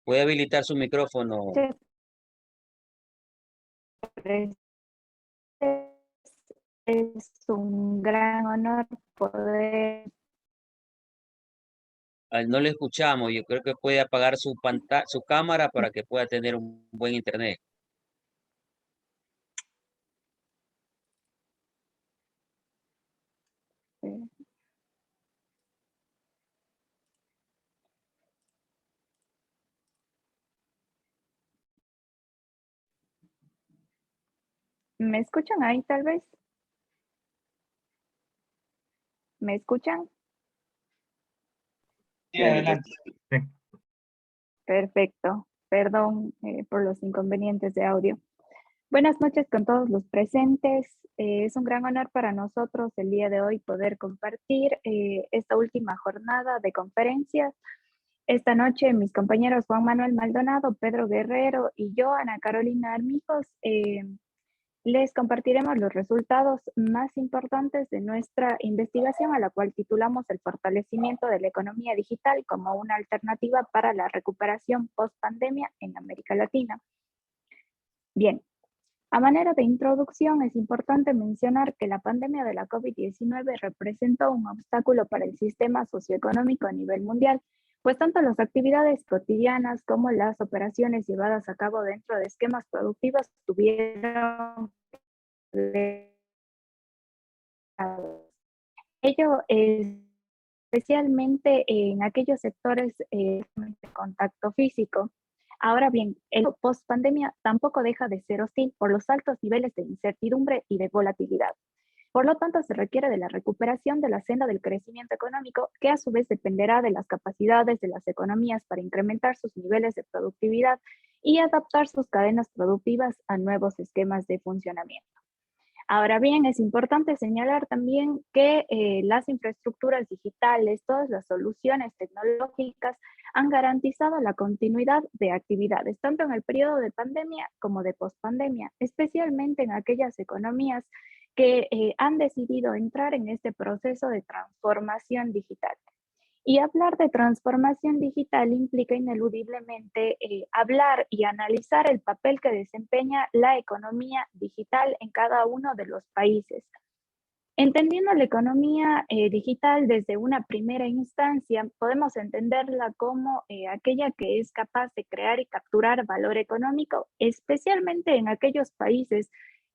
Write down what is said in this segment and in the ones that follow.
Puede habilitar su micrófono. Muchas gracias. Es un gran honor poder. No le escuchamos. Yo creo que puede apagar su cámara para que pueda tener un buen internet. ¿Me escuchan ahí tal vez? ¿Me escuchan? Sí, adelante. Sí. Perfecto. Perdón por los inconvenientes de audio. Buenas noches con todos los presentes. Es un gran honor para nosotros el día de hoy poder compartir esta última jornada de conferencias. Esta noche mis compañeros Juan Manuel Maldonado, Pedro Guerrero y yo, Ana Carolina Armijos, les compartiremos los resultados más importantes de nuestra investigación, a la cual titulamos El fortalecimiento de la economía digital como una alternativa para la recuperación post-pandemia en América Latina. Bien, a manera de introducción, es importante mencionar que la pandemia de la COVID-19 representó un obstáculo para el sistema socioeconómico a nivel mundial, pues tanto las actividades cotidianas como las operaciones llevadas a cabo dentro de esquemas productivos tuvieron ello especialmente en aquellos sectores de contacto físico. Ahora bien, el post-pandemia tampoco deja de ser hostil por los altos niveles de incertidumbre y de volatilidad. Por lo tanto, se requiere de la recuperación de la senda del crecimiento económico, que a su vez dependerá de las capacidades de las economías para incrementar sus niveles de productividad y adaptar sus cadenas productivas a nuevos esquemas de funcionamiento. Ahora bien, es importante señalar también que las infraestructuras digitales, todas las soluciones tecnológicas han garantizado la continuidad de actividades, tanto en el periodo de pandemia como de pospandemia, especialmente en aquellas economías que han decidido entrar en este proceso de transformación digital. Y hablar de transformación digital implica ineludiblemente hablar y analizar el papel que desempeña la economía digital en cada uno de los países. Entendiendo la economía digital desde una primera instancia, podemos entenderla como aquella que es capaz de crear y capturar valor económico, especialmente en aquellos países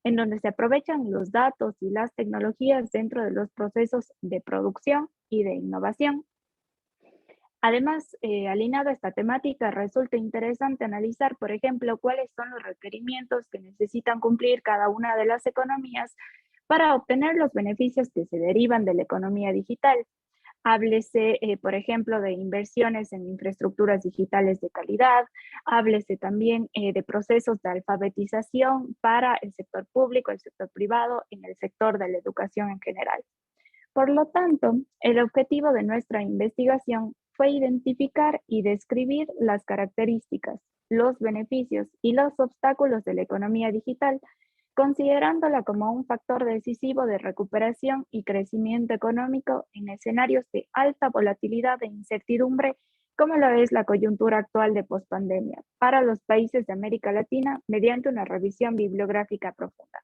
en donde se aprovechan los datos y las tecnologías dentro de los procesos de producción y de innovación. Además, alineado a esta temática, resulta interesante analizar, por ejemplo, cuáles son los requerimientos que necesitan cumplir cada una de las economías para obtener los beneficios que se derivan de la economía digital. Háblese, por ejemplo, de inversiones en infraestructuras digitales de calidad, háblese también de procesos de alfabetización para el sector público, el sector privado, en el sector de la educación en general. Por lo tanto, el objetivo de nuestra investigación fue identificar y describir las características, los beneficios y los obstáculos de la economía digital, considerándola como un factor decisivo de recuperación y crecimiento económico en escenarios de alta volatilidad e incertidumbre, como lo es la coyuntura actual de pospandemia, para los países de América Latina mediante una revisión bibliográfica profunda.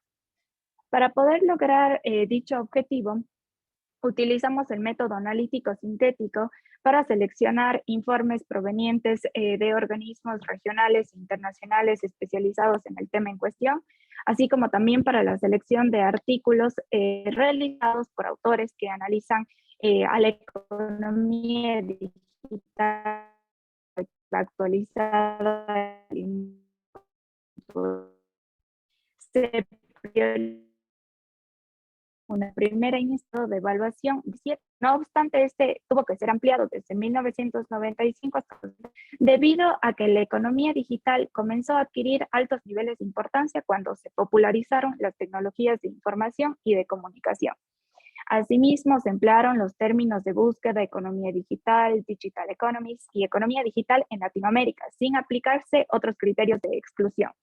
Para poder lograr dicho objetivo, utilizamos el método analítico sintético para seleccionar informes provenientes de organismos regionales e internacionales especializados en el tema en cuestión, así como también para la selección de artículos realizados por autores que analizan a la economía digital actualizada. Se una primera inicio de evaluación. No obstante, este tuvo que ser ampliado desde 1995 debido a que la economía digital comenzó a adquirir altos niveles de importancia cuando se popularizaron las tecnologías de información y de comunicación. Asimismo, se emplearon los términos de búsqueda, economía digital, digital economies y economía digital en Latinoamérica, sin aplicarse otros criterios de exclusión.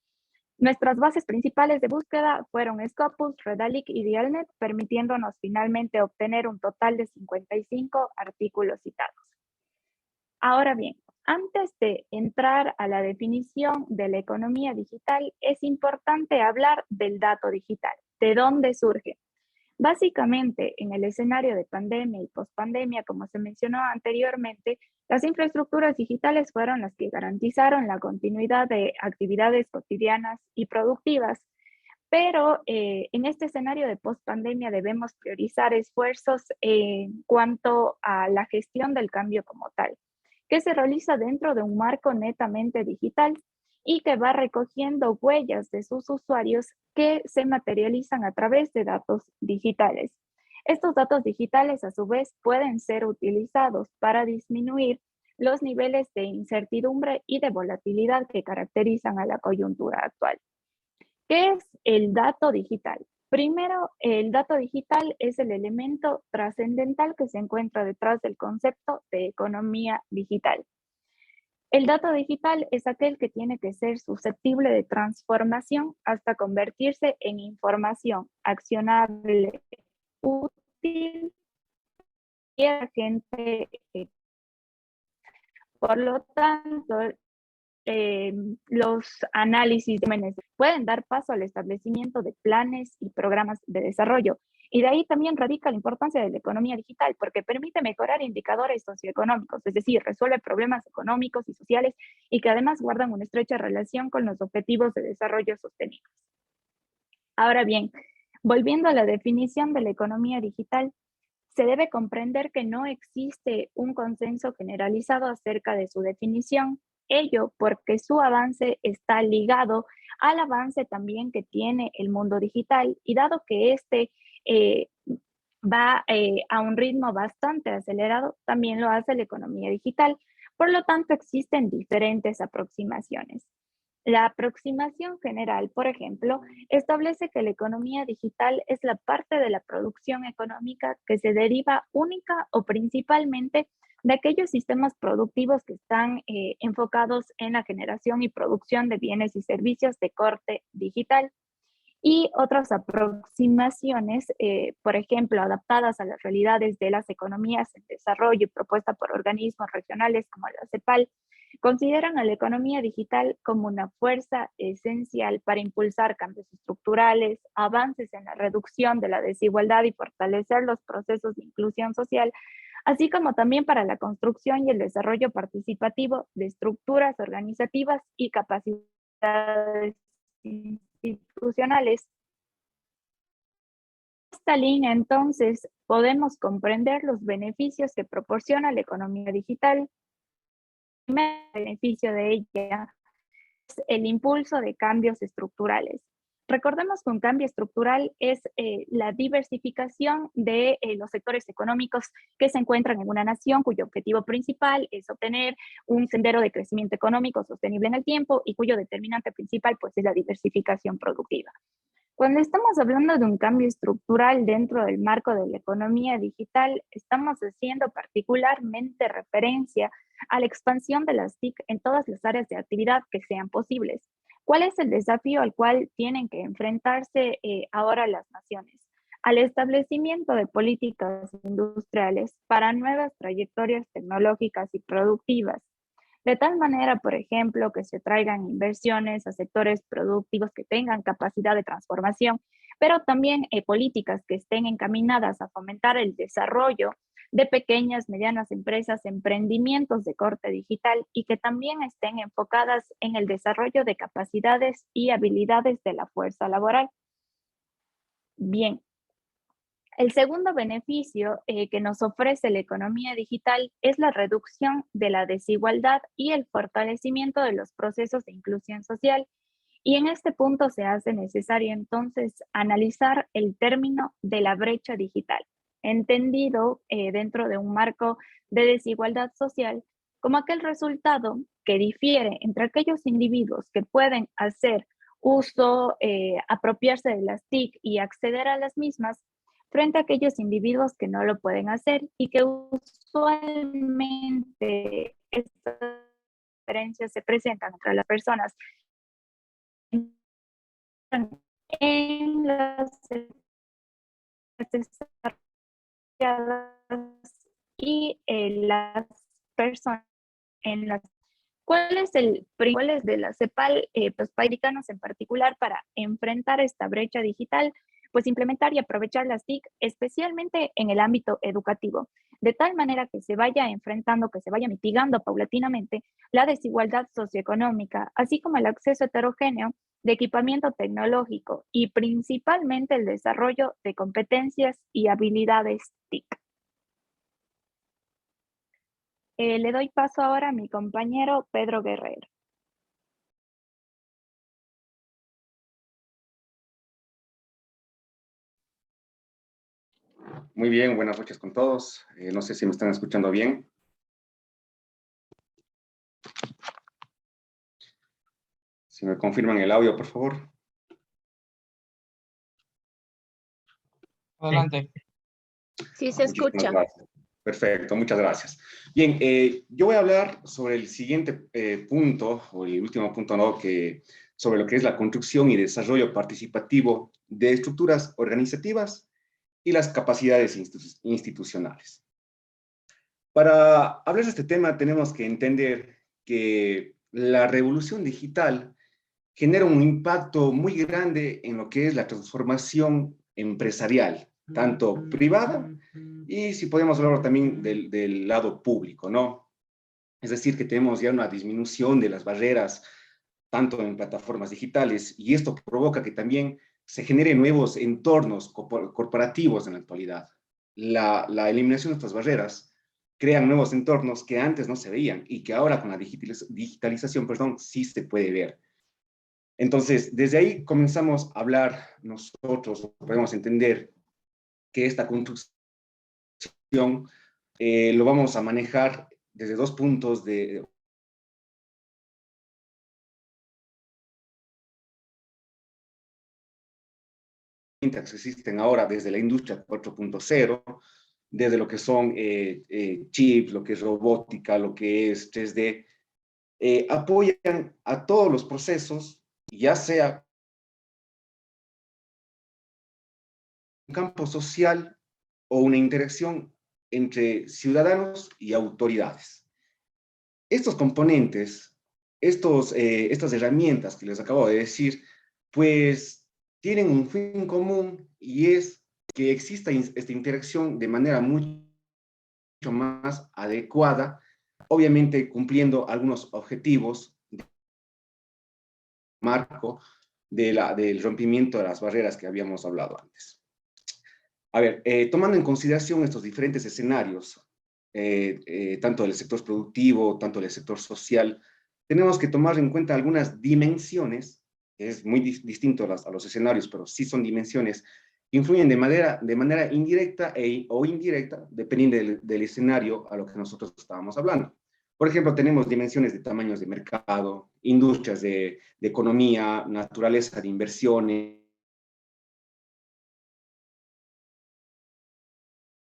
Nuestras bases principales de búsqueda fueron Scopus, Redalic y Dialnet, permitiéndonos finalmente obtener un total de 55 artículos citados. Ahora bien, Antes de entrar a la definición de la economía digital, es importante hablar del dato digital, de dónde surge. Básicamente, en el escenario de pandemia y pospandemia, como se mencionó anteriormente, las infraestructuras digitales fueron las que garantizaron la continuidad de actividades cotidianas y productivas, pero en este escenario de pospandemia debemos priorizar esfuerzos en cuanto a la gestión del cambio como tal, que se realiza dentro de un marco netamente digital y que va recogiendo huellas de sus usuarios que se materializan a través de datos digitales. Estos datos digitales, a su vez, pueden ser utilizados para disminuir los niveles de incertidumbre y de volatilidad que caracterizan a la coyuntura actual. ¿Qué es el dato digital? Primero, el dato digital es el elemento trascendental que se encuentra detrás del concepto de economía digital. El dato digital es aquel que tiene que ser susceptible de transformación hasta convertirse en información accionable, útil y urgente. Por lo tanto, los análisis de jóvenes pueden dar paso al establecimiento de planes y programas de desarrollo. Y de ahí también radica la importancia de la economía digital, porque permite mejorar indicadores socioeconómicos, es decir, resuelve problemas económicos y sociales y que además guardan una estrecha relación con los objetivos de desarrollo sostenibles. Ahora bien, volviendo a la definición de la economía digital, se debe comprender que no existe un consenso generalizado acerca de su definición, ello porque su avance está ligado al avance también que tiene el mundo digital y dado que este eh, va a un ritmo bastante acelerado, también lo hace la economía digital. Por lo tanto, existen diferentes aproximaciones. La aproximación general, por ejemplo, establece que la economía digital es la parte de la producción económica que se deriva única o principalmente de aquellos sistemas productivos que están enfocados en la generación y producción de bienes y servicios de corte digital. Y otras aproximaciones, por ejemplo, adaptadas a las realidades de las economías en desarrollo y propuesta por organismos regionales como la CEPAL, consideran a la economía digital como una fuerza esencial para impulsar cambios estructurales, avances en la reducción de la desigualdad y fortalecer los procesos de inclusión social, así como también para la construcción y el desarrollo participativo de estructuras organizativas y capacidades institucionales. En esta línea, entonces, podemos comprender los beneficios que proporciona la economía digital. El primer beneficio de ella es el impulso de cambios estructurales. Recordemos que un cambio estructural es la diversificación de los sectores económicos que se encuentran en una nación cuyo objetivo principal es obtener un sendero de crecimiento económico sostenible en el tiempo y cuyo determinante principal pues, es la diversificación productiva. Cuando estamos hablando de un cambio estructural dentro del marco de la economía digital, estamos haciendo particularmente referencia a la expansión de las TIC en todas las áreas de actividad que sean posibles. ¿Cuál es el desafío al cual tienen que enfrentarse ahora las naciones? Al establecimiento de políticas industriales para nuevas trayectorias tecnológicas y productivas, de tal manera, por ejemplo, que se traigan inversiones a sectores productivos que tengan capacidad de transformación, pero también políticas que estén encaminadas a fomentar el desarrollo de pequeñas, medianas empresas, emprendimientos de corte digital y que también estén enfocadas en el desarrollo de capacidades y habilidades de la fuerza laboral. Bien, el segundo beneficio que nos ofrece la economía digital es la reducción de la desigualdad y el fortalecimiento de los procesos de inclusión social. Y en este punto se hace necesario entonces analizar el término de la brecha digital, entendido dentro de un marco de desigualdad social como aquel resultado que difiere entre aquellos individuos que pueden hacer uso, apropiarse de las TIC y acceder a las mismas frente a aquellos individuos que no lo pueden hacer y que usualmente estas diferencias se presentan entre las personas en las desarrolladas y las personas en las ¿Cuáles de la CEPAL, los paidicanos en particular, para enfrentar esta brecha digital? Pues implementar y aprovechar las TIC, especialmente en el ámbito educativo, de tal manera que se vaya enfrentando, que se vaya mitigando paulatinamente la desigualdad socioeconómica, así como el acceso heterogéneo de equipamiento tecnológico y principalmente el desarrollo de competencias y habilidades TIC. Le doy paso ahora a mi compañero Pedro Guerrero. Muy bien, buenas noches con todos. No sé si me están escuchando bien. Si me confirman el audio, por favor. Adelante. Sí, se escucha. Perfecto, muchas gracias. Bien, yo voy a hablar sobre el siguiente punto, o el último punto, ¿no? Sobre lo que es la construcción y desarrollo participativo de estructuras organizativas y las capacidades institucionales. Para hablar de este tema tenemos que entender que la revolución digital genera un impacto muy grande en lo que es la transformación empresarial, tanto privada y si podemos hablar también del lado público, ¿no? Es decir, que tenemos ya una disminución de las barreras, tanto en plataformas digitales, y esto provoca que también se generen nuevos entornos corporativos en la actualidad. La eliminación de estas barreras crean nuevos entornos que antes no se veían y que ahora con la digitalización, perdón, sí se puede ver. Entonces, desde ahí comenzamos a hablar nosotros, podemos entender que esta construcción lo vamos a manejar desde dos puntos de que existen ahora desde la industria 4.0, desde lo que son chips, lo que es robótica, lo que es 3D, apoyan a todos los procesos, ya sea un campo social o una interacción entre ciudadanos y autoridades. Estos componentes, estas herramientas que les acabo de decir, pues tienen un fin común y es que exista esta interacción de manera mucho más adecuada, obviamente cumpliendo algunos objetivos de marco del rompimiento de las barreras que habíamos hablado antes. A ver, tomando en consideración estos diferentes escenarios, tanto del sector productivo, tanto del sector social, tenemos que tomar en cuenta algunas dimensiones, que es muy distinto a los escenarios, pero sí son dimensiones que influyen de manera indirecta o indirecta, dependiendo del escenario a lo que nosotros estábamos hablando. Por ejemplo, tenemos dimensiones de tamaños de mercado, industrias de economía, naturaleza de inversiones.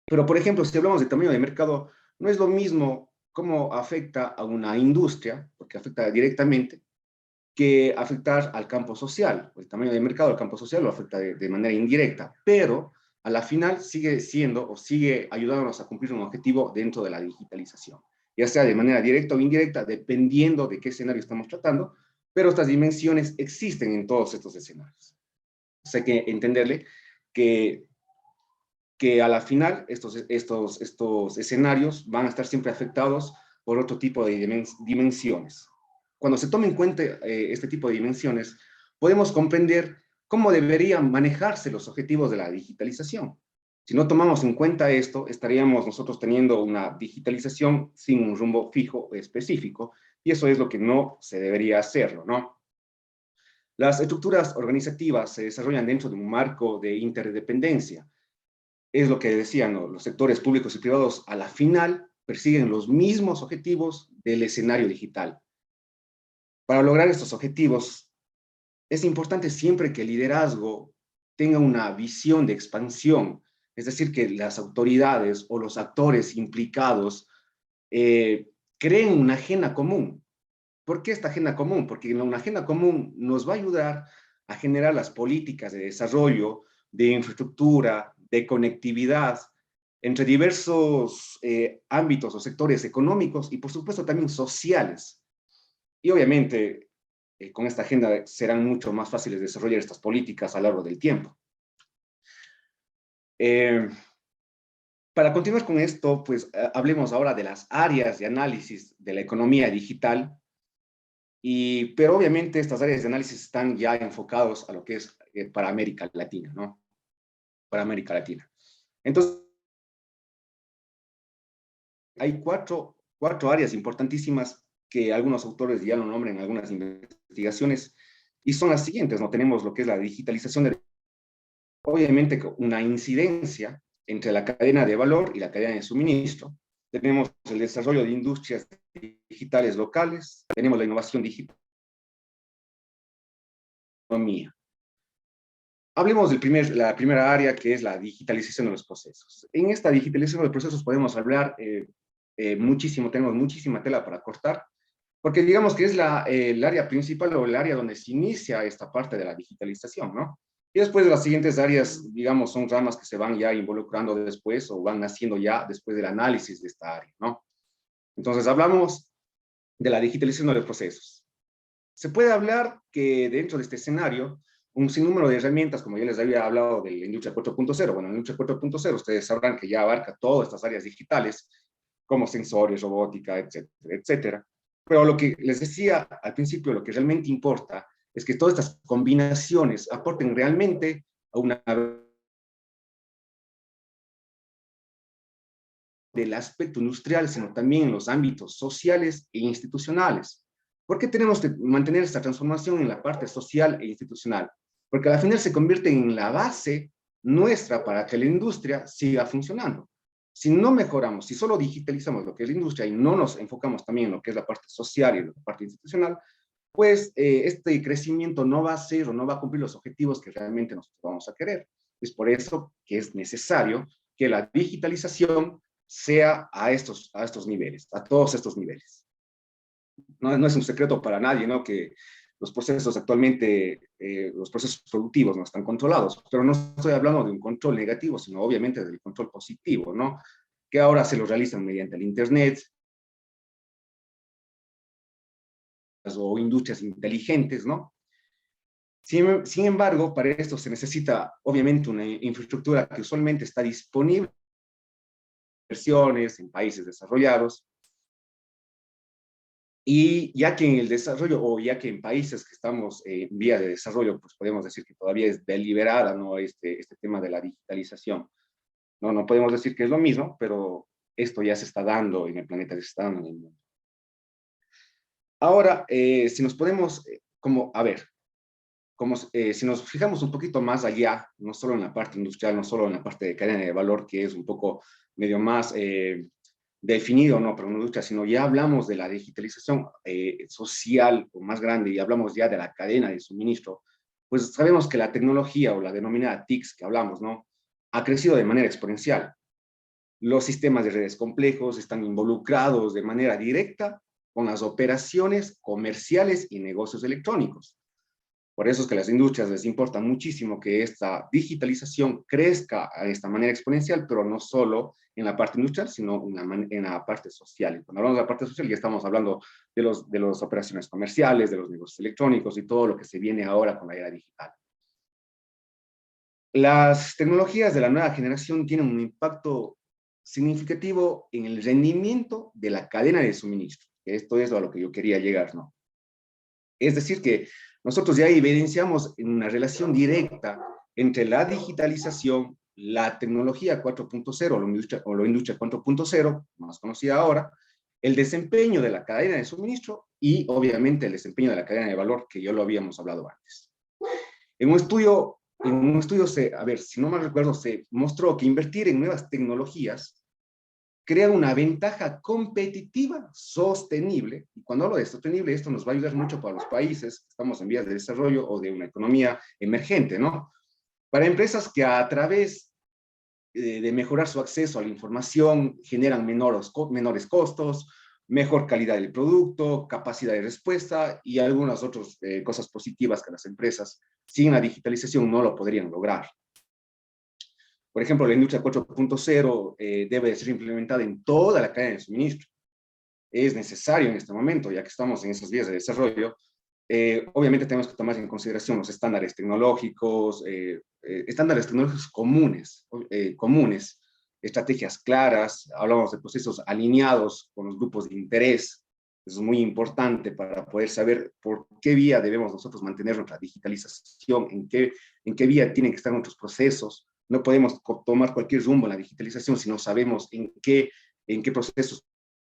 Pero, por ejemplo, si hablamos de tamaño de mercado, no es lo mismo cómo afecta a una industria, porque afecta directamente, que afectar al campo social. El tamaño de mercado al campo social lo afecta de manera indirecta, pero a la final sigue siendo o sigue ayudándonos a cumplir un objetivo dentro de la digitalización, ya sea de manera directa o indirecta, dependiendo de qué escenario estamos tratando, pero estas dimensiones existen en todos estos escenarios. Entonces hay que entenderle que a la final estos escenarios van a estar siempre afectados por otro tipo de dimensiones. Cuando se toma en cuenta este tipo de dimensiones, podemos comprender cómo deberían manejarse los objetivos de la digitalización. Si no tomamos en cuenta esto, estaríamos nosotros teniendo una digitalización sin un rumbo fijo o específico, y eso es lo que no se debería hacerlo, ¿no? Las estructuras organizativas se desarrollan dentro de un marco de interdependencia. Es lo que decían, ¿no? Los sectores públicos y privados a la final persiguen los mismos objetivos del escenario digital. Para lograr estos objetivos, es importante siempre que el liderazgo tenga una visión de expansión, es decir, que las autoridades o los actores implicados creen una agenda común. ¿Por qué esta agenda común? Porque una agenda común nos va a ayudar a generar las políticas de desarrollo, de infraestructura, de conectividad entre diversos ámbitos o sectores económicos y por supuesto también sociales. Y obviamente, con esta agenda serán mucho más fáciles desarrollar estas políticas a lo largo del tiempo. Para continuar con esto, pues hablemos ahora de las áreas de análisis de la economía digital, pero obviamente estas áreas de análisis están ya enfocados a lo que es para América Latina, ¿no? Para América Latina. Entonces, hay cuatro áreas importantísimas que algunos autores ya lo nombran en algunas investigaciones, y son las siguientes, ¿no? Tenemos lo que es la digitalización de, obviamente, una incidencia entre la cadena de valor y la cadena de suministro. Tenemos el desarrollo de industrias digitales locales, tenemos la innovación digital. Hablemos de la primera área, que es la digitalización de los procesos. En esta digitalización de los procesos podemos hablar muchísimo, tenemos muchísima tela para cortar, porque digamos que es el área principal o el área donde se inicia esta parte de la digitalización, ¿no? Y después de las siguientes áreas, digamos, son ramas que se van ya involucrando después o van naciendo ya después del análisis de esta área, ¿no? Entonces, hablamos de la digitalización de los procesos. Se puede hablar que dentro de este escenario, un sinnúmero de herramientas, como ya les había hablado de la industria 4.0, bueno, la industria 4.0 ustedes sabrán que ya abarca todas estas áreas digitales, como sensores, robótica, etcétera, etcétera. Pero lo que les decía al principio, lo que realmente importa es que todas estas combinaciones aporten realmente a una del aspecto industrial, sino también en los ámbitos sociales e institucionales. ¿Por qué tenemos que mantener esta transformación en la parte social e institucional? Porque al final se convierte en la base nuestra para que la industria siga funcionando. Si no mejoramos, si solo digitalizamos lo que es la industria y no nos enfocamos también en lo que es la parte social y la parte institucional, pues este crecimiento no va a ser o no va a cumplir los objetivos que realmente nosotros vamos a querer. Es por eso que es necesario que la digitalización sea a estos niveles, a todos estos niveles. No es un secreto para nadie, ¿no? Que los procesos actualmente, los procesos productivos no están controlados, pero no estoy hablando de un control negativo, sino obviamente del control positivo, ¿no? Que ahora se lo realizan mediante el Internet o industrias inteligentes, ¿no? Sin embargo, para esto se necesita obviamente una infraestructura que usualmente está disponible en inversiones en países desarrollados, y ya que en el desarrollo, o ya que en países que estamos en vía de desarrollo, pues podemos decir que todavía es deliberada, ¿no? Este tema de la digitalización. No podemos decir que es lo mismo, pero esto ya se está dando en el planeta, se está dando en el mundo. Ahora, si nos podemos, si nos fijamos un poquito más allá, no solo en la parte industrial, no solo en la parte de cadena de valor, que es un poco medio más definido, ¿no? Para una industria, sino ya hablamos de la digitalización social o más grande y hablamos ya de la cadena de suministro, pues sabemos que la tecnología o la denominada TICs que hablamos, ¿no? Ha crecido de manera exponencial. Los sistemas de redes complejos están involucrados de manera directa con las operaciones comerciales y negocios electrónicos. Por eso es que a las industrias les importa muchísimo que esta digitalización crezca de esta manera exponencial, pero no solo en la parte industrial, sino en la parte social. Y cuando hablamos de la parte social, ya estamos hablando de las operaciones comerciales, de los negocios electrónicos y todo lo que se viene ahora con la era digital. Las tecnologías de la nueva generación tienen un impacto significativo en el rendimiento de la cadena de suministro. Esto es a lo que yo quería llegar, ¿no? Es decir, que nosotros ya evidenciamos una relación directa entre la digitalización, la tecnología 4.0 o la industria 4.0, más conocida ahora, el desempeño de la cadena de suministro y obviamente el desempeño de la cadena de valor, que ya lo habíamos hablado antes. En un estudio a ver, si no mal recuerdo, se mostró que invertir en nuevas tecnologías crea una ventaja competitiva sostenible. Y cuando hablo de sostenible, esto nos va a ayudar mucho para los países que estamos en vías de desarrollo o de una economía emergente, ¿no? Para empresas que a través de mejorar su acceso a la información generan menores costos, mejor calidad del producto, capacidad de respuesta y algunas otras cosas positivas que las empresas sin la digitalización no lo podrían lograr. Por ejemplo, la industria 4.0 debe ser implementada en toda la cadena de suministro. es necesario en este momento, ya que estamos en esas vías de desarrollo. Obviamente tenemos que tomar en consideración los estándares tecnológicos comunes, estrategias claras, hablamos de procesos alineados con los grupos de interés. Eso es muy importante para poder saber por qué vía debemos nosotros mantener nuestra digitalización, en qué vía tienen que estar nuestros procesos. No podemos tomar cualquier rumbo en la digitalización si no sabemos en qué procesos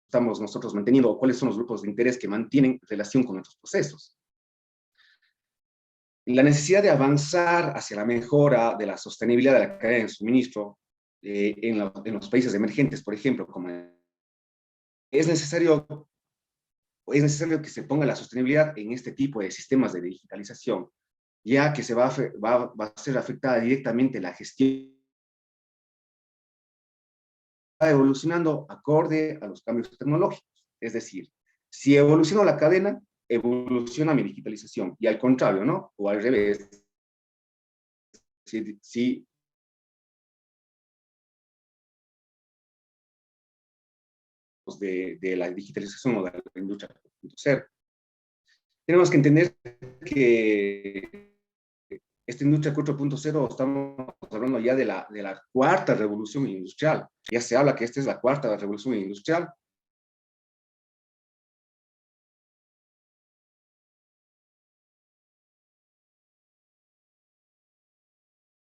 estamos nosotros manteniendo o cuáles son los grupos de interés que mantienen relación con nuestros procesos. La necesidad de avanzar hacia la mejora de la sostenibilidad de la cadena de suministro en los países emergentes, por ejemplo, como es necesario que se ponga la sostenibilidad en este tipo de sistemas de digitalización, ya que va a ser afectada directamente la gestión, evolucionando acorde a los cambios tecnológicos. Es decir, si evoluciona la cadena, evoluciona mi digitalización, y al contrario, ¿no? O al revés. Si de la digitalización o de la industria 4.0. Tenemos que entender que esta industria 4.0 estamos hablando ya de la cuarta revolución industrial. Ya se habla que esta es la cuarta revolución industrial.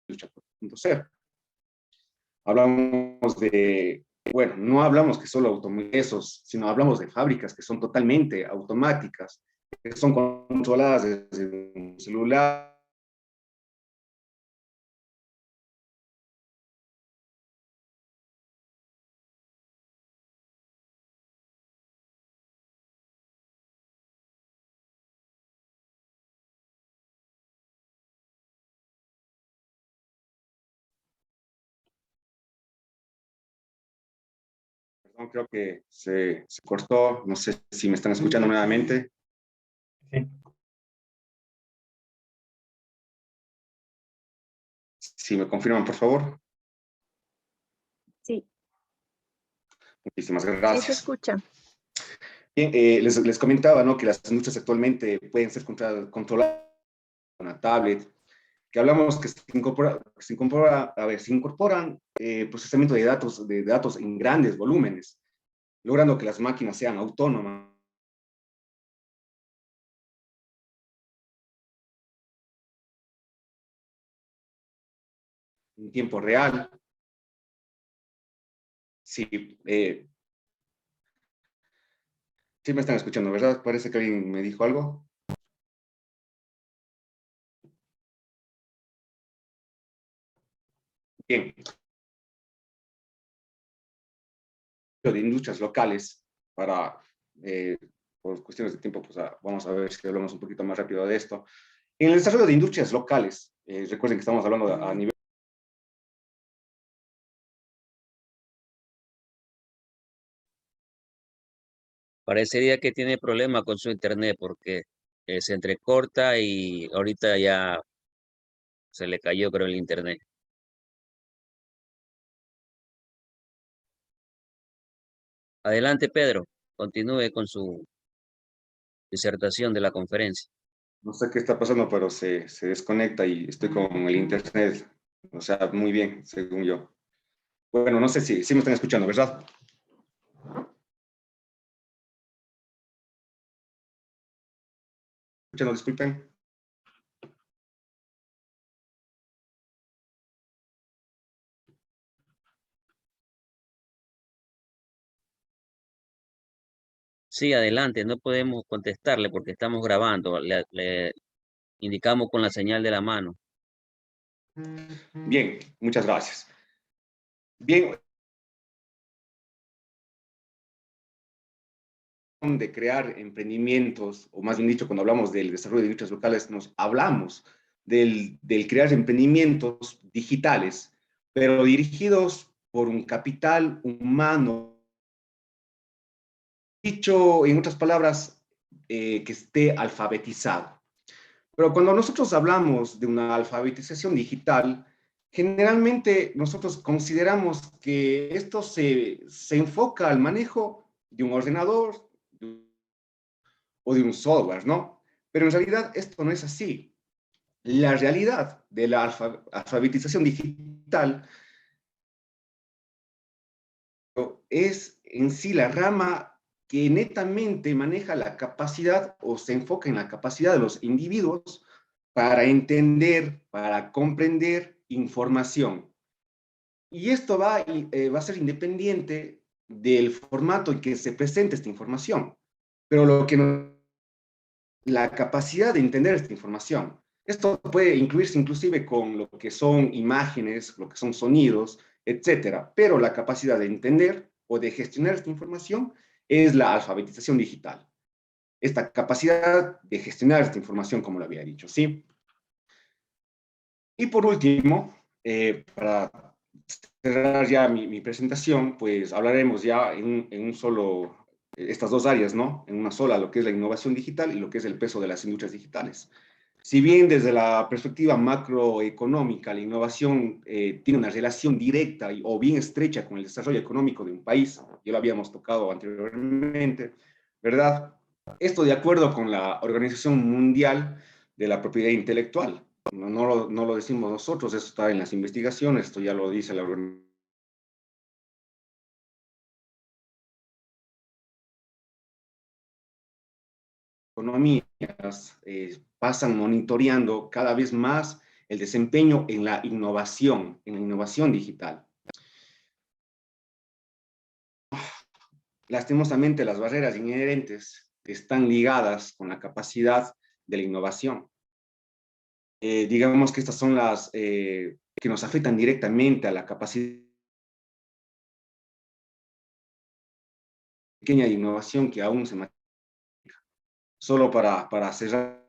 Industria 4.0. Hablamos de, bueno, no hablamos que solo automóviles, sino hablamos de fábricas que son totalmente automáticas, que son controladas desde un celular. Perdón, creo que se cortó, no sé si me están escuchando nuevamente. Sí. Si me confirman, por favor. Sí. Muchísimas Sí, gracias. se escucha. Bien, les comentaba, ¿no?, que las industrias actualmente pueden ser controladas con una tablet, que hablamos que se incorporan procesamiento de datos en grandes volúmenes, logrando que las máquinas sean autónomas. En tiempo real. Sí, sí me están escuchando, ¿verdad? Parece que alguien me dijo algo. Bien. De industrias locales para, por cuestiones de tiempo, pues vamos a ver si hablamos un poquito más rápido de esto. En el desarrollo de industrias locales, recuerden que estamos hablando a nivel. Parecería que tiene problema con su internet porque se entrecorta y ahorita ya se le cayó, creo, el internet. Adelante, Pedro. Continúe con su disertación de la conferencia. No sé qué está pasando, pero se desconecta y estoy con el internet. O sea, muy bien, según yo. Bueno, no sé si me están escuchando, ¿verdad? Escuchando, disculpen. Sí, adelante. No podemos contestarle porque estamos grabando. Le indicamos con la señal de la mano. Bien, muchas gracias. Bien, de crear emprendimientos, o más bien dicho, cuando hablamos del desarrollo de industrias locales, nos hablamos del crear emprendimientos digitales, pero dirigidos por un capital humano, dicho en otras palabras, que esté alfabetizado. Pero cuando nosotros hablamos de una alfabetización digital, generalmente nosotros consideramos que esto se enfoca al manejo de un ordenador o de un software, ¿no? Pero en realidad esto no es así. La realidad de la alfabetización digital es en sí la rama que netamente maneja la capacidad o se enfoca en la capacidad de los individuos para entender, para comprender información. Y esto va a ser independiente del formato en que se presente esta información. Pero la capacidad de entender esta información. Esto puede incluirse inclusive con lo que son imágenes, lo que son sonidos, etcétera. Pero la capacidad de entender o de gestionar esta información es la alfabetización digital. Esta capacidad de gestionar esta información, como lo había dicho, ¿sí? Y por último, para cerrar ya mi presentación, pues hablaremos ya en un solo, estas dos áreas, ¿no? En una sola, lo que es la innovación digital y lo que es el peso de las industrias digitales. Si bien desde la perspectiva macroeconómica la innovación tiene una relación directa o bien estrecha con el desarrollo económico de un país, ya lo habíamos tocado anteriormente, ¿verdad? Esto de acuerdo con la Organización Mundial de la Propiedad Intelectual. No lo decimos nosotros, esto está en las investigaciones, esto ya lo dice la Organización. Economías pasan monitoreando cada vez más el desempeño en la innovación digital. Lastimosamente, las barreras inherentes están ligadas con la capacidad de la innovación. Digamos que estas son las que nos afectan directamente a la capacidad pequeña de innovación que aún se mantiene. Solo para cerrar.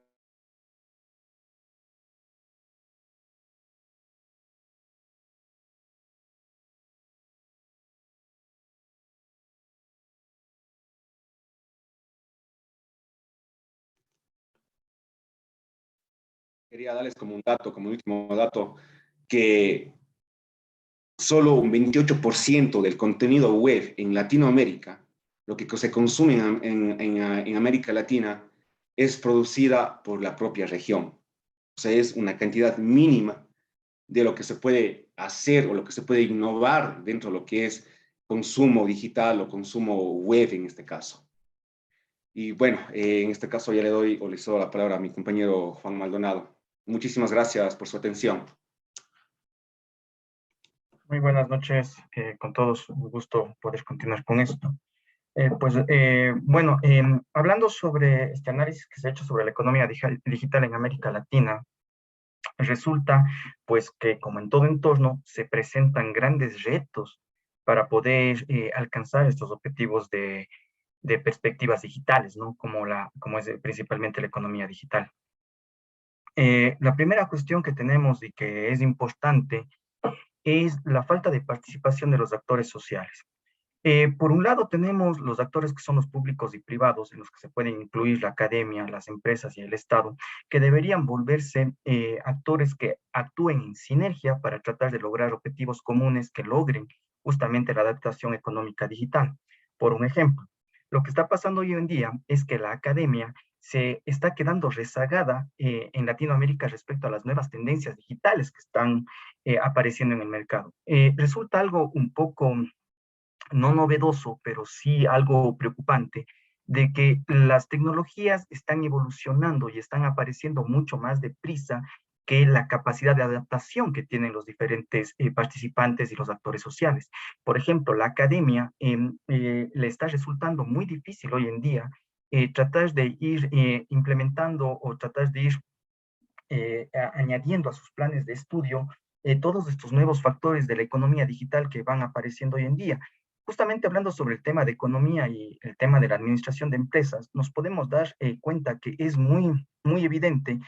Quería darles como un dato, como último dato, que solo un 28% del contenido web en Latinoamérica, lo que se consume en América Latina, es producida por la propia región. O sea, es una cantidad mínima de lo que se puede hacer o lo que se puede innovar dentro de lo que es consumo digital o consumo web en este caso. Y bueno, en este caso ya le doy o le cedo la palabra a mi compañero Juan Maldonado. Muchísimas gracias por su atención. Muy buenas noches, con todos, un gusto poder continuar con esto. Bueno, hablando sobre este análisis que se ha hecho sobre la economía digital en América Latina, resulta pues que como en todo entorno se presentan grandes retos para poder alcanzar estos objetivos de perspectivas digitales, ¿no? Como es principalmente la economía digital. La primera cuestión que tenemos y que es importante es la falta de participación de los actores sociales. Por un lado tenemos los actores que son los públicos y privados, en los que se pueden incluir la academia, las empresas y el Estado, que deberían volverse actores que actúen en sinergia para tratar de lograr objetivos comunes que logren justamente la adaptación económica digital. Por un ejemplo, lo que está pasando hoy en día es que la academia se está quedando rezagada en Latinoamérica respecto a las nuevas tendencias digitales que están apareciendo en el mercado. Resulta algo un poco no novedoso, pero sí algo preocupante, de que las tecnologías están evolucionando y están apareciendo mucho más deprisa que la capacidad de adaptación que tienen los diferentes participantes y los actores sociales. Por ejemplo, la academia le está resultando muy difícil hoy en día tratar de ir implementando o tratar de ir añadiendo a sus planes de estudio todos estos nuevos factores de la economía digital que van apareciendo hoy en día. Justamente hablando sobre el tema de economía y el tema de la administración de empresas, nos podemos dar cuenta que es muy evidente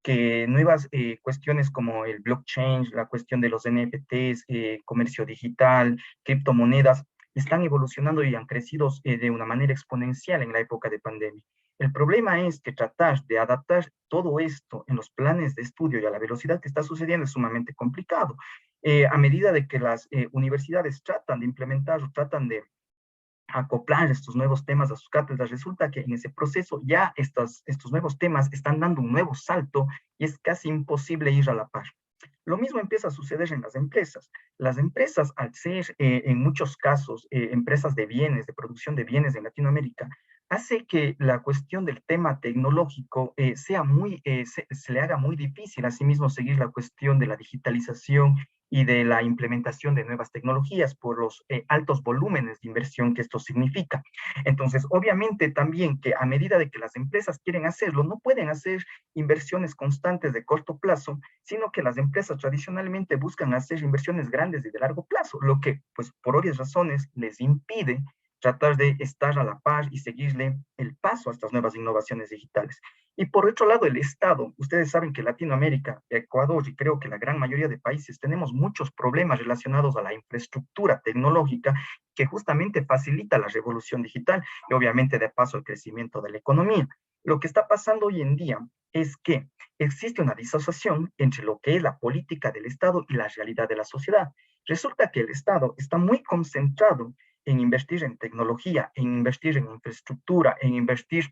que nuevas cuestiones como el blockchain, la cuestión de los NFTs, comercio digital, criptomonedas, están evolucionando y han crecido de una manera exponencial en la época de pandemia. El problema es que tratar de adaptar todo esto en los planes de estudio y a la velocidad que está sucediendo es sumamente complicado. A medida de que las universidades tratan de implementar o tratan de acoplar estos nuevos temas a sus cátedras, resulta que en ese proceso ya estos nuevos temas están dando un nuevo salto y es casi imposible ir a la par. Lo mismo empieza a suceder en las empresas. Las empresas, al ser en muchos casos empresas de bienes, de producción de bienes en Latinoamérica, hace que la cuestión del tema tecnológico se le haga muy difícil, asimismo, seguir la cuestión de la digitalización y de la implementación de nuevas tecnologías por los altos volúmenes de inversión que esto significa. Entonces, obviamente también que a medida de que las empresas quieren hacerlo, no pueden hacer inversiones constantes de corto plazo, sino que las empresas tradicionalmente buscan hacer inversiones grandes y de largo plazo, lo que, pues, por obvias razones, les impide tratar de estar a la par y seguirle el paso a estas nuevas innovaciones digitales. Y por otro lado, el Estado. Ustedes saben que Latinoamérica, Ecuador y creo que la gran mayoría de países tenemos muchos problemas relacionados a la infraestructura tecnológica que justamente facilita la revolución digital y obviamente de paso el crecimiento de la economía. Lo que está pasando hoy en día es que existe una disociación entre lo que es la política del Estado y la realidad de la sociedad. Resulta que el Estado está muy concentrado en invertir en tecnología, en invertir en infraestructura, en invertir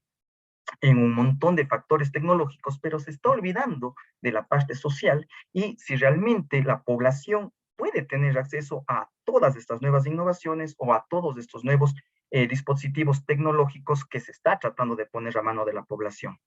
en un montón de factores tecnológicos, pero se está olvidando de la parte social y si realmente la población puede tener acceso a todas estas nuevas innovaciones o a todos estos nuevos dispositivos tecnológicos que se está tratando de poner a mano de la población.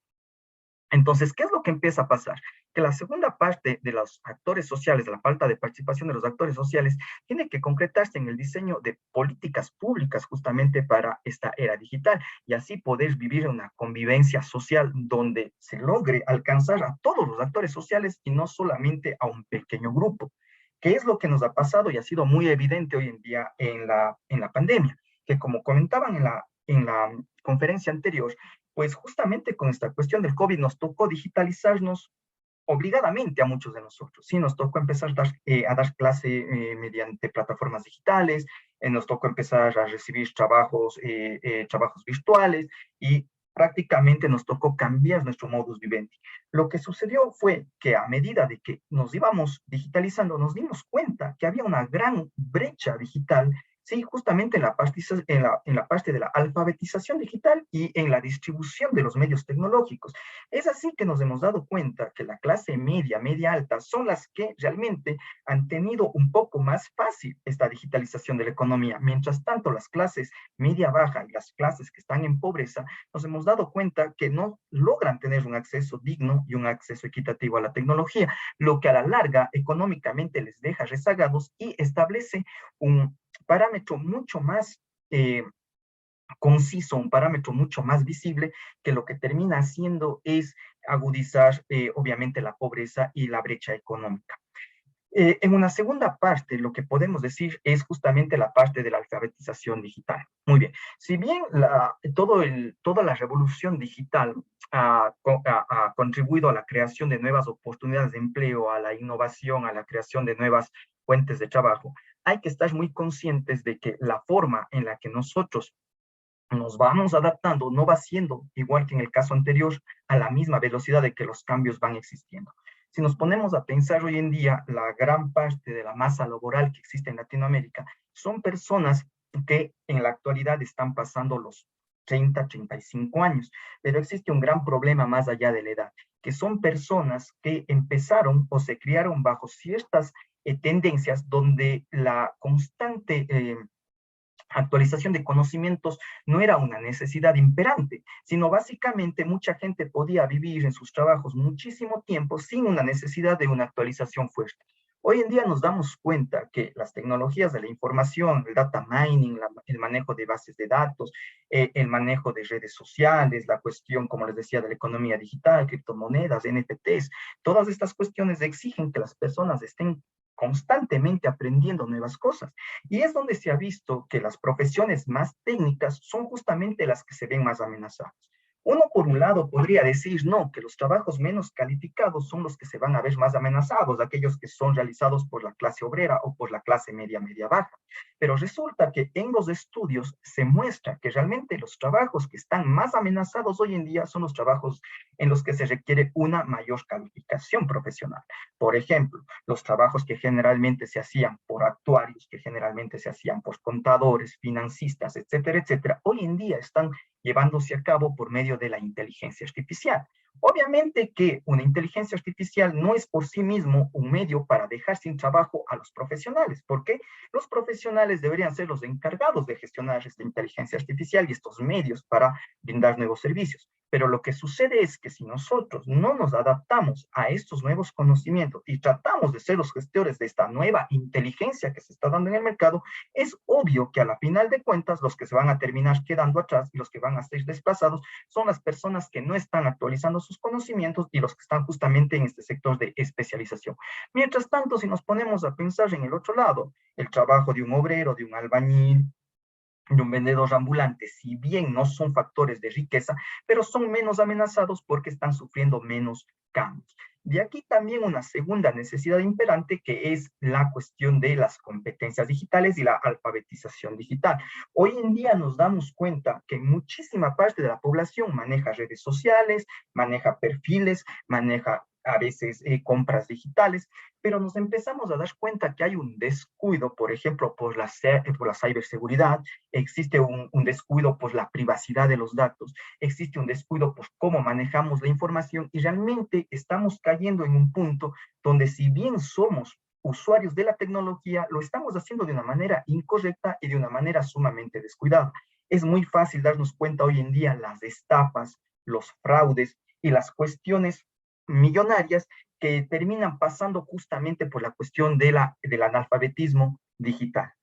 Entonces, ¿qué es lo que empieza a pasar? Que la segunda parte de los actores sociales, de la falta de participación de los actores sociales, tiene que concretarse en el diseño de políticas públicas justamente para esta era digital y así poder vivir una convivencia social donde se logre alcanzar a todos los actores sociales y no solamente a un pequeño grupo. ¿Qué es lo que nos ha pasado y ha sido muy evidente hoy en día en la pandemia? Que como comentaban en la conferencia anterior, pues justamente con esta cuestión del COVID nos tocó digitalizarnos obligadamente a muchos de nosotros. Sí, nos tocó empezar a dar clase mediante plataformas digitales, nos tocó empezar a recibir trabajos virtuales y prácticamente nos tocó cambiar nuestro modus vivendi. Lo que sucedió fue que a medida de que nos íbamos digitalizando, nos dimos cuenta que había una gran brecha digital. Sí, justamente en la parte de la alfabetización digital y en la distribución de los medios tecnológicos. Es así que nos hemos dado cuenta que la clase media, media alta, son las que realmente han tenido un poco más fácil esta digitalización de la economía. Mientras tanto, las clases media baja y las clases que están en pobreza, nos hemos dado cuenta que no logran tener un acceso digno y un acceso equitativo a la tecnología, lo que a la larga económicamente les deja rezagados y establece un parámetro mucho más conciso, un parámetro mucho más visible, que lo que termina haciendo es agudizar obviamente la pobreza y la brecha económica. En una segunda parte, lo que podemos decir es justamente la parte de la alfabetización digital. Muy bien, si bien toda la revolución digital ha contribuido a la creación de nuevas oportunidades de empleo, a la innovación, a la creación de nuevas fuentes de trabajo, hay que estar muy conscientes de que la forma en la que nosotros nos vamos adaptando no va siendo igual que en el caso anterior a la misma velocidad de que los cambios van existiendo. Si nos ponemos a pensar hoy en día, la gran parte de la masa laboral que existe en Latinoamérica son personas que en la actualidad están pasando los 30, 35 años, pero existe un gran problema más allá de la edad, que son personas que empezaron o se criaron bajo ciertas tendencias donde la constante actualización de conocimientos no era una necesidad imperante, sino básicamente mucha gente podía vivir en sus trabajos muchísimo tiempo sin una necesidad de una actualización fuerte. Hoy en día nos damos cuenta que las tecnologías de la información, el data mining, el manejo de bases de datos, el manejo de redes sociales, la cuestión, como les decía, de la economía digital, criptomonedas, NFTs, todas estas cuestiones exigen que las personas estén constantemente aprendiendo nuevas cosas. Y es donde se ha visto que las profesiones más técnicas son justamente las que se ven más amenazadas. Uno, por un lado, podría decir, no, que los trabajos menos calificados son los que se van a ver más amenazados, aquellos que son realizados por la clase obrera o por la clase media, media baja. Pero resulta que en los estudios se muestra que realmente los trabajos que están más amenazados hoy en día son los trabajos en los que se requiere una mayor calificación profesional. Por ejemplo, los trabajos que generalmente se hacían por actuarios, que generalmente se hacían por contadores, financistas, etcétera, etcétera, hoy en día están llevándose a cabo por medio de la inteligencia artificial. Obviamente que una inteligencia artificial no es por sí mismo un medio para dejar sin trabajo a los profesionales, porque los profesionales deberían ser los encargados de gestionar esta inteligencia artificial y estos medios para brindar nuevos servicios. Pero lo que sucede es que si nosotros no nos adaptamos a estos nuevos conocimientos y tratamos de ser los gestores de esta nueva inteligencia que se está dando en el mercado, es obvio que a la final de cuentas los que se van a terminar quedando atrás y los que van a ser desplazados son las personas que no están actualizando sus conocimientos y los que están justamente en este sector de especialización. Mientras tanto, si nos ponemos a pensar en el otro lado, el trabajo de un obrero, de un albañil, de un vendedor ambulante, si bien no son factores de riqueza, pero son menos amenazados porque están sufriendo menos cambios. De aquí también una segunda necesidad imperante que es la cuestión de las competencias digitales y la alfabetización digital. Hoy en día nos damos cuenta que muchísima parte de la población maneja redes sociales, maneja perfiles, maneja a veces compras digitales, pero nos empezamos a dar cuenta que hay un descuido, por ejemplo, por la ciberseguridad, existe un descuido por la privacidad de los datos, existe un descuido por cómo manejamos la información y realmente estamos cayendo en un punto donde si bien somos usuarios de la tecnología, lo estamos haciendo de una manera incorrecta y de una manera sumamente descuidada. Es muy fácil darnos cuenta hoy en día las estafas, los fraudes y las cuestiones millonarias que terminan pasando justamente por la cuestión del analfabetismo digital.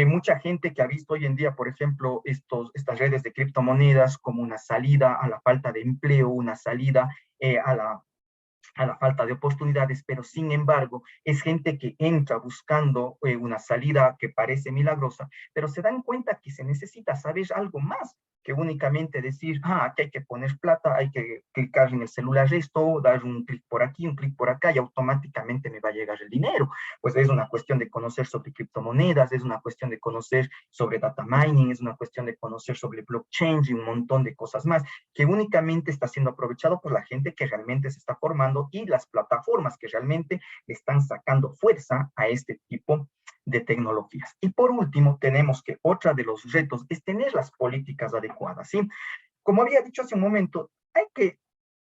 Mucha gente que ha visto hoy en día, por ejemplo, estas redes de criptomonedas como una salida a la falta de empleo, una salida a la falta de oportunidades, pero sin embargo es gente que entra buscando una salida que parece milagrosa, pero se dan cuenta que se necesita saber algo más que únicamente decir, aquí hay que poner plata, hay que clicar en el celular esto, dar un clic por aquí, un clic por acá y automáticamente me va a llegar el dinero. Pues es una cuestión de conocer sobre criptomonedas, es una cuestión de conocer sobre data mining, es una cuestión de conocer sobre blockchain y un montón de cosas más que únicamente está siendo aprovechado por la gente que realmente se está formando y las plataformas que realmente están sacando fuerza a este tipo de tecnologías. Y por último, tenemos que otra de los retos es tener las políticas adecuadas, ¿sí? Como había dicho hace un momento, hay que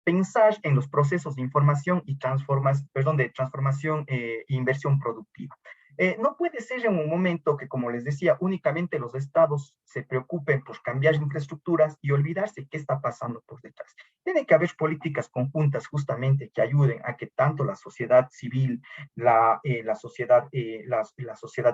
pensar en los procesos de información y transformación e inversión productiva. No puede ser en un momento que, como les decía, únicamente los estados se preocupen por cambiar infraestructuras y olvidarse qué está pasando por detrás. Tiene que haber políticas conjuntas justamente que ayuden a que tanto la sociedad civil, la sociedad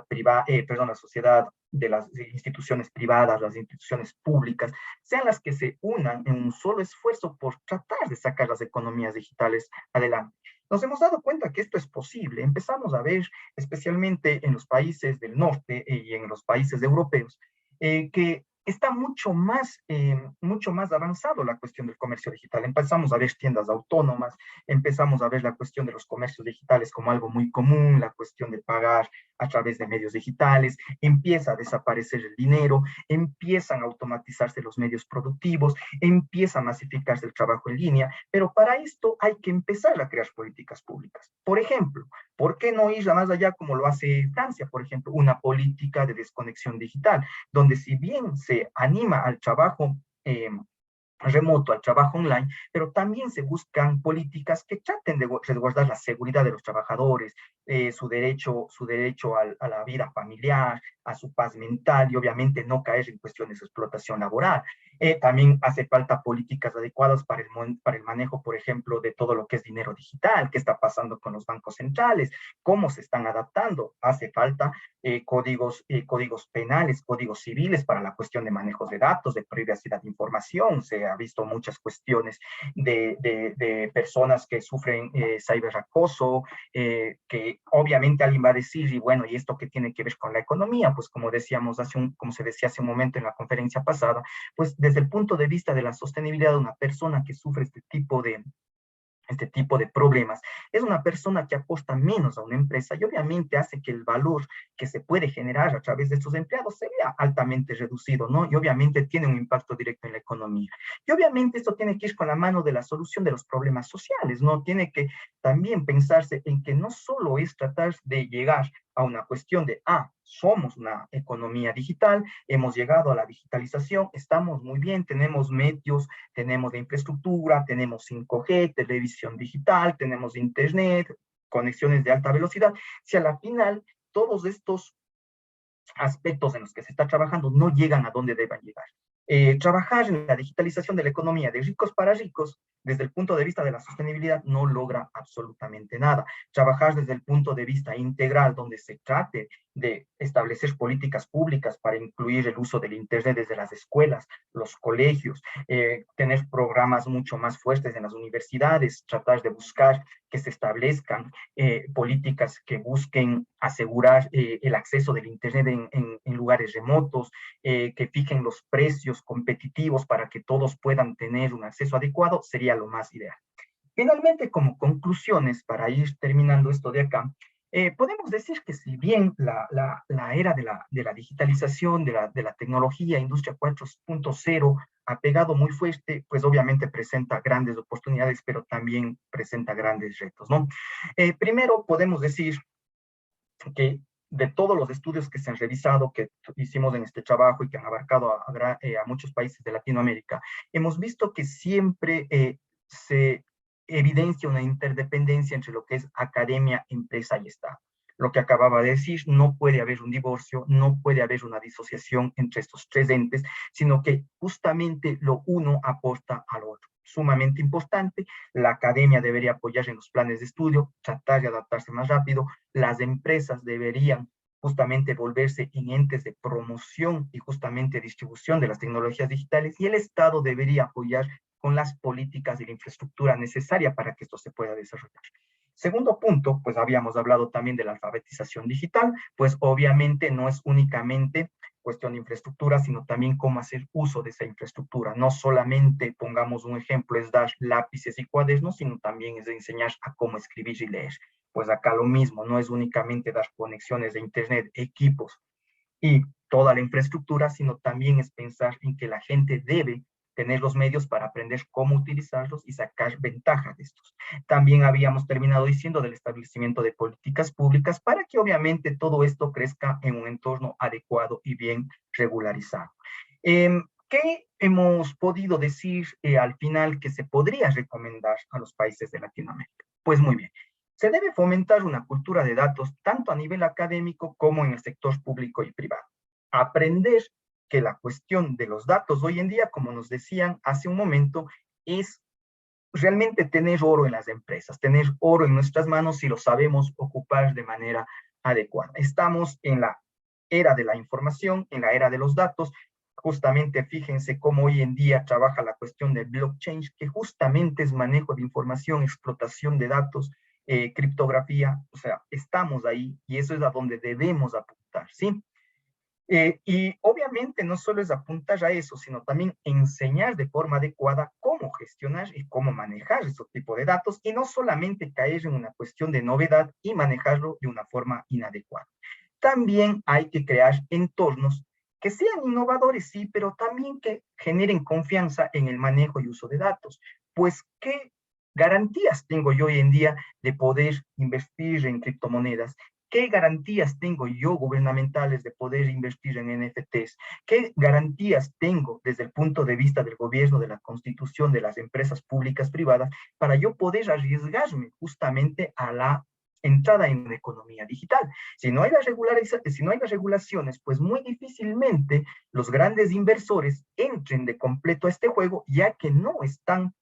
privada, la sociedad de las instituciones privadas, las instituciones públicas, sean las que se unan en un solo esfuerzo por tratar de sacar las economías digitales adelante. Nos hemos dado cuenta que esto es posible. Empezamos a ver, especialmente en los países del norte y en los países europeos, que está mucho más avanzado la cuestión del comercio digital. Empezamos a ver tiendas autónomas, empezamos a ver la cuestión de los comercios digitales como algo muy común, la cuestión de pagar a través de medios digitales, empieza a desaparecer el dinero, empiezan a automatizarse los medios productivos, empieza a masificarse el trabajo en línea, pero para esto hay que empezar a crear políticas públicas. Por ejemplo, ¿por qué no ir más allá como lo hace Francia, por ejemplo, una política de desconexión digital, donde si bien se anima al trabajo remoto, al trabajo online, pero también se buscan políticas que traten de resguardar la seguridad de los trabajadores, su derecho a la vida familiar, a su paz mental y obviamente no caer en cuestiones de explotación laboral. También hace falta políticas adecuadas para el manejo, por ejemplo, de todo lo que es dinero digital, qué está pasando con los bancos centrales, cómo se están adaptando. Hace falta códigos penales, códigos civiles para la cuestión de manejos de datos, de privacidad de información. Se ha visto muchas cuestiones de personas que sufren ciberacoso, que obviamente alguien va a decir, y bueno, ¿y esto qué tiene que ver con la economía? Pues como se decía hace un momento en la conferencia pasada, pues desde el punto de vista de la sostenibilidad de una persona que sufre este tipo este tipo de problemas, es una persona que aporta menos a una empresa y obviamente hace que el valor que se puede generar a través de estos empleados se vea altamente reducido, ¿no? Y obviamente tiene un impacto directo en la economía. Y obviamente esto tiene que ir con la mano de la solución de los problemas sociales, ¿no? Tiene que también pensarse en que no solo es tratar de llegar a una cuestión de, somos una economía digital, hemos llegado a la digitalización, estamos muy bien, tenemos medios, tenemos la infraestructura, tenemos 5G, televisión digital, tenemos internet, conexiones de alta velocidad. Si a la final todos estos aspectos en los que se está trabajando no llegan a donde deban llegar. Trabajar en la digitalización de la economía de ricos para ricos, desde el punto de vista de la sostenibilidad, no logra absolutamente nada. Trabajar desde el punto de vista integral, donde se trate de establecer políticas públicas para incluir el uso del Internet desde las escuelas, los colegios, tener programas mucho más fuertes en las universidades, tratar de buscar que se establezcan políticas que busquen asegurar el acceso del Internet en lugares remotos, que fijen los precios competitivos para que todos puedan tener un acceso adecuado, sería lo más ideal. Finalmente, como conclusiones, para ir terminando esto de acá, podemos decir que si bien la era de la digitalización, de la tecnología, industria 4.0, ha pegado muy fuerte, pues obviamente presenta grandes oportunidades, pero también presenta grandes retos, ¿no? Primero, podemos decir que de todos los estudios que se han revisado, que hicimos en este trabajo y que han abarcado a muchos países de Latinoamérica, hemos visto que siempre se evidencia una interdependencia entre lo que es academia, empresa y Estado. Lo que acababa de decir, no puede haber un divorcio, no puede haber una disociación entre estos tres entes, sino que justamente lo uno aporta al otro. Sumamente importante, la academia debería apoyar en los planes de estudio, tratar de adaptarse más rápido, las empresas deberían justamente volverse en entes de promoción y justamente distribución de las tecnologías digitales, y el Estado debería apoyar con las políticas y la infraestructura necesaria para que esto se pueda desarrollar. Segundo punto, pues habíamos hablado también de la alfabetización digital, pues obviamente no es únicamente cuestión de infraestructura, sino también cómo hacer uso de esa infraestructura. No solamente, pongamos un ejemplo, es dar lápices y cuadernos, sino también es enseñar a cómo escribir y leer. Pues acá lo mismo, no es únicamente dar conexiones de internet, equipos y toda la infraestructura, sino también es pensar en que la gente debe tener los medios para aprender cómo utilizarlos y sacar ventaja de estos. También habíamos terminado diciendo del establecimiento de políticas públicas para que obviamente todo esto crezca en un entorno adecuado y bien regularizado. ¿Qué hemos podido decir al final que se podría recomendar a los países de Latinoamérica? Pues muy bien. Se debe fomentar una cultura de datos tanto a nivel académico como en el sector público y privado. Aprender que la cuestión de los datos hoy en día, como nos decían hace un momento, es realmente tener oro en las empresas, tener oro en nuestras manos si lo sabemos ocupar de manera adecuada. Estamos en la era de la información, en la era de los datos. Justamente fíjense cómo hoy en día trabaja la cuestión de blockchain, que justamente es manejo de información, explotación de datos, criptografía. O sea, estamos ahí y eso es a donde debemos apuntar, ¿sí? Y obviamente no solo es apuntar a eso, sino también enseñar de forma adecuada cómo gestionar y cómo manejar este tipo de datos, y no solamente caer en una cuestión de novedad y manejarlo de una forma inadecuada. También hay que crear entornos que sean innovadores, sí, pero también que generen confianza en el manejo y uso de datos. Pues, ¿qué garantías tengo yo hoy en día de poder invertir en criptomonedas? ¿Qué garantías tengo yo gubernamentales de poder invertir en NFTs? ¿Qué garantías tengo desde el punto de vista del gobierno, de la constitución, de las empresas públicas privadas, para yo poder arriesgarme justamente a la entrada en la economía digital? Si no hay las regulaciones, pues muy difícilmente los grandes inversores entren de completo a este juego, ya que no están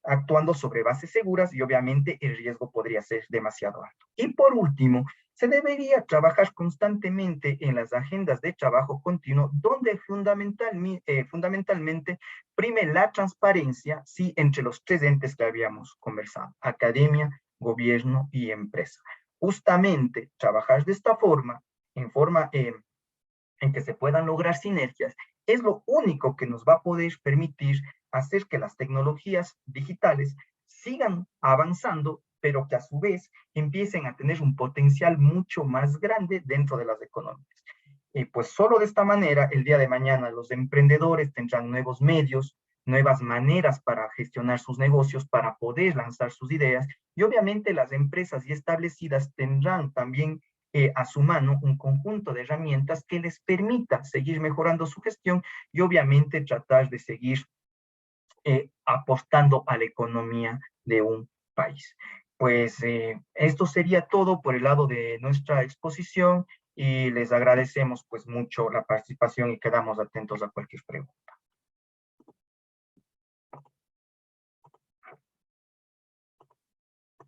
actuando sobre bases seguras y obviamente el riesgo podría ser demasiado alto. Y por último, se debería trabajar constantemente en las agendas de trabajo continuo, donde fundamentalmente prime la transparencia, sí, entre los tres entes que habíamos conversado: academia, gobierno y empresa. Justamente trabajar de esta forma, en que se puedan lograr sinergias, es lo único que nos va a poder permitir hacer que las tecnologías digitales sigan avanzando, pero que a su vez empiecen a tener un potencial mucho más grande dentro de las economías. Y pues solo de esta manera, el día de mañana, los emprendedores tendrán nuevos medios, nuevas maneras para gestionar sus negocios, para poder lanzar sus ideas, y obviamente las empresas ya establecidas tendrán también a su mano un conjunto de herramientas que les permita seguir mejorando su gestión y obviamente tratar de seguir apostando a la economía de un país. Pues esto sería todo por el lado de nuestra exposición y les agradecemos pues mucho la participación y quedamos atentos a cualquier pregunta.